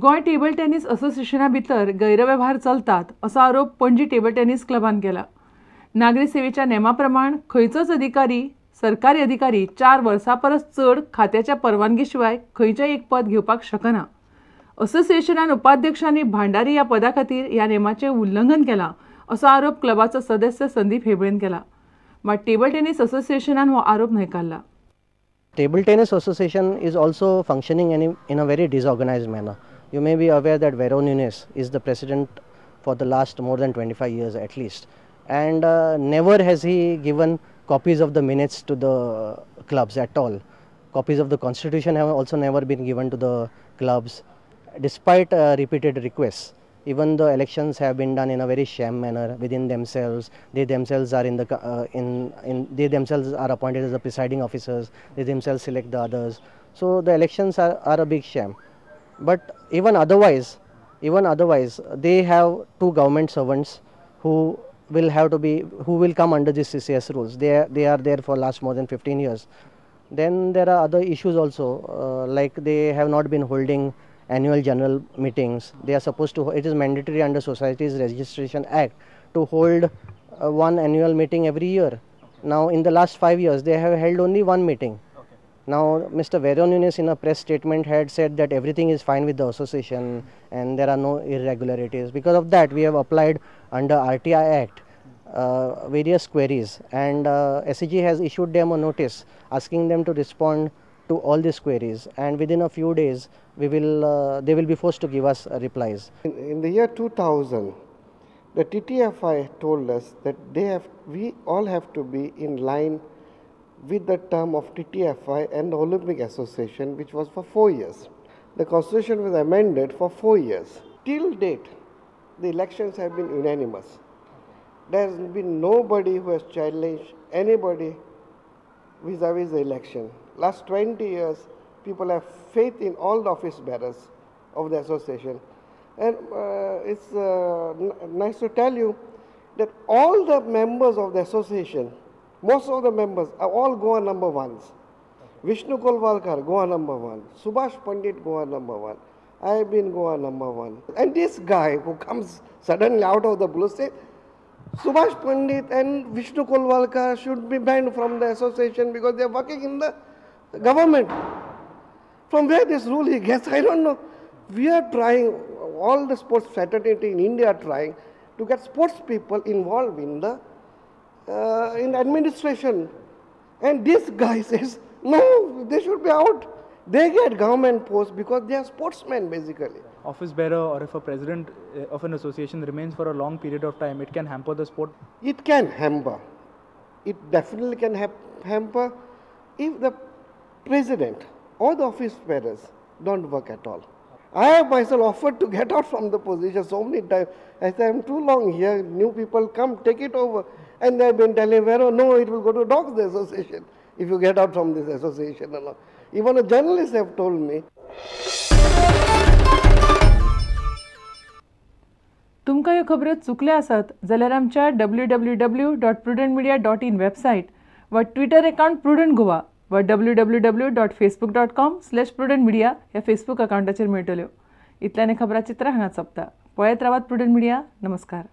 Goa table tennis असोसिएशना भितर गैरव्यवहार चलतात असो आरोप पणजी टेबल टेनिस क्लबान केला। नागरी सेवेच्या नेमाप्रमाण खंयचोच अधिकारी सरकारी अधिकारी 4 वर्सां परस चड खात्याच्या परवानगी शिवाय खंयचेय एक पद घेवपाक शकना। असोसिएशनान उपाध्यक्षांनी भांडारी ह्या पदा खातीर ह्या नेमाचें उल्लंघन केलां असो आरोप क्लबाचो सदस्य संदीप हेबळेन केला। मात टेबल टेनिस असोसिएशनान हो आरोप न्हयकारला। Table Tennis Association is also functioning in a very disorganized manner. You may be aware that Vero Nunes is the president for the last more than 25 years at least, and never has he given copies of the minutes to the clubs at all. Copies of the constitution have also never been given to the clubs, despite repeated requests. Even the elections have been done in a very sham manner within themselves. They themselves are they themselves are appointed as the presiding officers. They themselves select the others. So the elections are a big sham. But even otherwise, they have 2 government servants who will come under this CCS rules. They are there for last more than 15 years. Then there are other issues also, like they have not been holding annual general meetings. They are supposed to. It is mandatory under Societies Registration Act to hold one annual meeting every year. Now, in the last 5 years, they have held only one meeting. Okay. Now, Mr. Vero Nunes in a press statement had said that everything is fine with the association and there are no irregularities. Because of that, we have applied under RTI Act various queries, and SEG has issued them a notice asking them to respond to all these queries, and within a few days they will be forced to give us replies. In the year 2000, the TTFI told us that we all have to be in line with the term of TTFI and the Olympic Association, which was for 4 years. The constitution was amended for 4 years. Till date, the elections have been unanimous. There has been nobody who has challenged anybody vis-a-vis the election. Last 20 years, people have faith in all the office bearers of the association. And it's nice to tell you that all the members of the association, most of the members are all Goa number 1s. Vishnu Kolvalkar, Goa number 1. Subhash Pandit, Goa number 1. I have been Goa number 1. And this guy who comes suddenly out of the blue says, Subhash Pandit and Vishnu Kolvalkar should be banned from the association because they are working in the government. From where this rule he gets, I don't know. We are trying, all the sports fraternity in India are trying to get sports people involved in the in administration. And this guy says, no, they should be out. They get government posts because they are sportsmen basically. Office bearer, or if a president of an association remains for a long period of time, it can hamper the sport? It can hamper. It definitely can hamper if the president or the office bearers don't work at all. I have myself offered to get out from the position so many times. I said, I'm too long here, new people come, take it over. And they've been telling Vero, no, it will go to dogs, the association, if you get out from this association. Even a journalist have told me. तुमकां ह्यो खबरो चुकल्या आसात जाल्यार आमच्या www.prudentmedia.in website वा Twitter account prudent Goa वा www.facebook.com/prudentmedia ह्या Facebook अकाउंटाचेर मेळटल्यो। इतल्यान खबरां चित्रां हांगा सोंपता। पळयत रावात प्रुडंट मिडिया। नमस्कार।